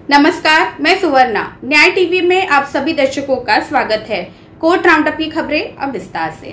नमस्कार, मैं सुवर्णा। न्याय टीवी में आप सभी दर्शकों का स्वागत है। कोर्ट राउंडअप की खबरें अब विस्तार से।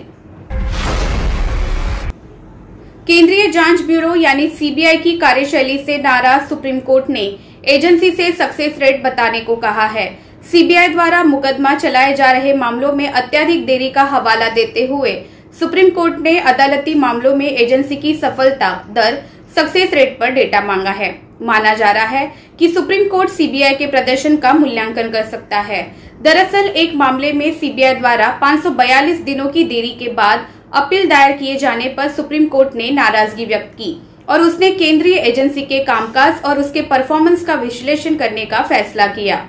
केंद्रीय जांच ब्यूरो यानी सीबीआई की कार्यशैली से नाराज सुप्रीम कोर्ट ने एजेंसी से सक्सेस रेट बताने को कहा है। सीबीआई द्वारा मुकदमा चलाए जा रहे मामलों में अत्यधिक देरी का हवाला देते हुए सुप्रीम कोर्ट ने अदालती मामलों में एजेंसी की सफलता दर सक्सेस रेट पर डेटा मांगा है। माना जा रहा है कि सुप्रीम कोर्ट सीबीआई के प्रदर्शन का मूल्यांकन कर सकता है। दरअसल एक मामले में सीबीआई द्वारा 542 दिनों की देरी के बाद अपील दायर किए जाने पर सुप्रीम कोर्ट ने नाराजगी व्यक्त की और उसने केंद्रीय एजेंसी के कामकाज और उसके परफॉर्मेंस का विश्लेषण करने का फैसला किया।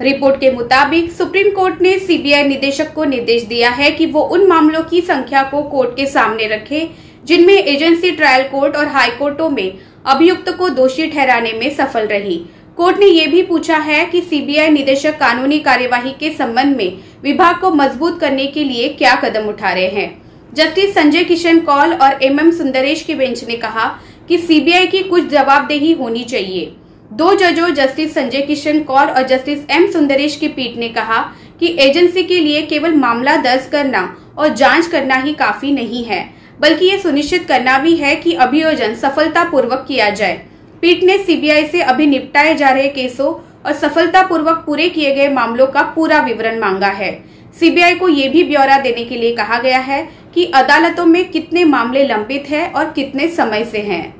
रिपोर्ट के मुताबिक सुप्रीम कोर्ट ने सीबीआई निदेशक को निर्देश दिया है कि वो उन मामलों की संख्या को कोर्ट के सामने रखे जिनमें एजेंसी ट्रायल कोर्ट और हाई कोर्टों में अभियुक्त को दोषी ठहराने में सफल रही। कोर्ट ने ये भी पूछा है कि सीबीआई निदेशक कानूनी कार्यवाही के संबंध में विभाग को मजबूत करने के लिए क्या कदम उठा रहे हैं। जस्टिस संजय किशन कौल और एमएम सुंदरेश के बेंच ने कहा कि सीबीआई की कुछ जवाबदेही होनी चाहिए। दो जजों जस्टिस संजय किशन कौल और जस्टिस एम सुंदरेश की पीठ ने कहा कि एजेंसी के लिए केवल मामला दर्ज करना और जांच करना ही काफी नहीं है, बल्कि ये सुनिश्चित करना भी है कि अभियोजन सफलतापूर्वक किया जाए। पीठ ने सीबीआई से अभी निपटाए जा रहे केसों और सफलतापूर्वक पूरे किए गए मामलों का पूरा विवरण मांगा है। सीबीआई को ये भी ब्यौरा देने के लिए कहा गया है कि अदालतों में कितने मामले लंबित हैं और कितने समय से हैं।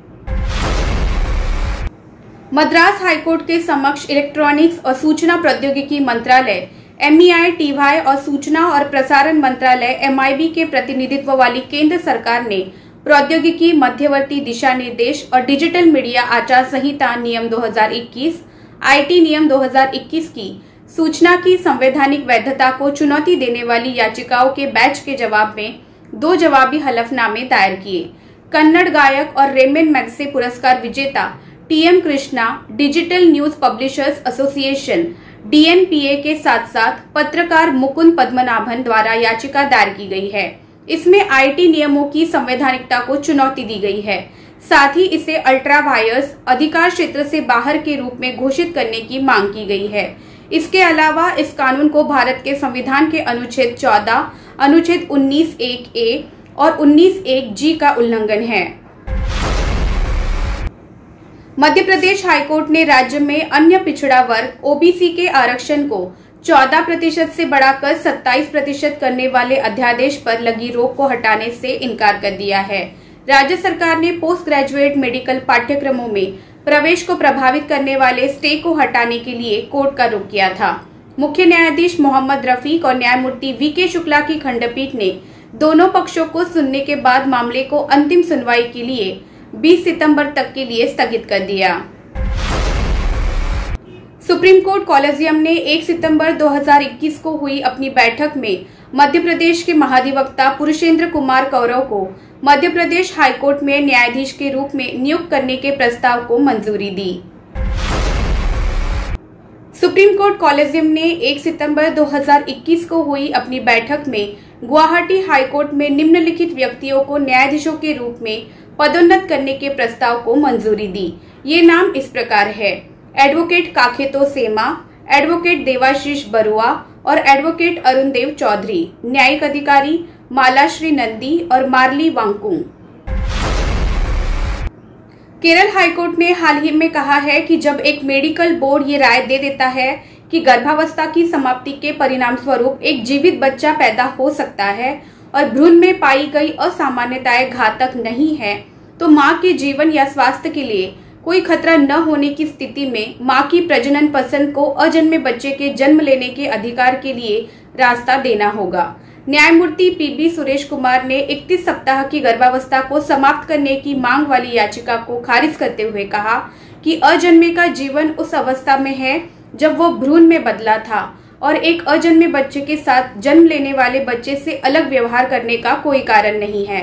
मद्रास हाईकोर्ट के समक्ष इलेक्ट्रॉनिक्स और सूचना प्रौद्योगिकी मंत्रालय MEI, TY और सूचना और प्रसारण मंत्रालय MIB के प्रतिनिधित्व वाली केंद्र सरकार ने प्रौद्योगिकी मध्यवर्ती दिशा निर्देश और डिजिटल मीडिया आचार संहिता नियम 2021, IT नियम 2021 की सूचना की संवैधानिक वैधता को चुनौती देने वाली याचिकाओं के बैच के जवाब में 2 जवाबी हलफनामे दायर किए। कन्नड़ गायक और रेमन मैग्से पुरस्कार विजेता TM Krishna digital news publishers association DNPA के साथ साथ पत्रकार मुकुंद पद्मनाभन द्वारा याचिका दायर की गई है। इसमें IT नियमों की संवैधानिकता को चुनौती दी गई है। साथ ही इसे अल्ट्रा वायर्स अधिकार क्षेत्र से बाहर के रूप में घोषित करने की मांग की गई है। इसके अलावा इस कानून को भारत के संविधान के अनुच्छेद 14, अनुच्छेद 19(1)(a) और 19(1)(g) का उल्लंघन है। मध्य प्रदेश हाईकोर्ट ने राज्य में अन्य पिछड़ा वर्ग OBC के आरक्षण को 14% से बढ़ाकर 27% करने वाले अध्यादेश पर लगी रोक को हटाने से इनकार कर दिया है। राज्य सरकार ने पोस्ट ग्रेजुएट मेडिकल पाठ्यक्रमों में प्रवेश को प्रभावित करने वाले स्टे को हटाने के लिए कोर्ट का रुख किया था। मुख्य न्यायाधीश मोहम्मद रफीक और न्यायमूर्ति VK शुक्ला की खंडपीठ ने दोनों पक्षों को सुनने के बाद मामले को अंतिम सुनवाई के लिए 20 सितंबर तक के लिए स्थगित कर दिया। सुप्रीम कोर्ट कॉलेजियम ने 1 सितंबर 2021 को हुई अपनी बैठक में मध्य प्रदेश के महाधिवक्ता पुरुषेंद्र कुमार कौरव को मध्य प्रदेश हाईकोर्ट में न्यायाधीश के रूप में नियुक्त करने के प्रस्ताव को मंजूरी दी। सुप्रीम कोर्ट कॉलेजियम ने 1 सितंबर 2021 को हुई अपनी बैठक में गुवाहाटी हाईकोर्ट में निम्नलिखित व्यक्तियों को न्यायाधीशों के रूप में पदोन्नत करने के प्रस्ताव को मंजूरी दी। ये नाम इस प्रकार है: एडवोकेट काखेतो सेमा, एडवोकेट देवाशीष बरुआ और एडवोकेट अरुण देव चौधरी। न्यायिक अधिकारी मालाश्री नंदी और मार्ली वांगकुंग। केरल हाईकोर्ट ने हाल ही में कहा है कि जब एक मेडिकल बोर्ड ये राय दे देता है कि गर्भावस्था की समाप्ति के परिणाम स्वरूप एक जीवित बच्चा पैदा हो सकता है और भ्रूण में पाई गई असामान्यताएं घातक नहीं है, तो मां के जीवन या स्वास्थ्य के लिए कोई खतरा न होने की स्थिति में मां की प्रजनन पसंद को अजन्मे बच्चे के जन्म लेने के अधिकार के लिए रास्ता देना होगा। न्यायमूर्ति PB सुरेश कुमार ने 31 सप्ताह की गर्भावस्था को समाप्त करने की मांग वाली याचिका को खारिज करते हुए कहा कि अजन्मे का जीवन उस अवस्था में है जब वो भ्रूण में बदला था और एक अजन्मे बच्चे के साथ जन्म लेने वाले बच्चे से अलग व्यवहार करने का कोई कारण नहीं है।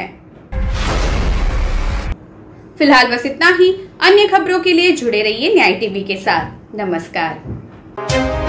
फिलहाल बस इतना ही। अन्य खबरों के लिए जुड़े रहिए न्याय टीवी के साथ। नमस्कार।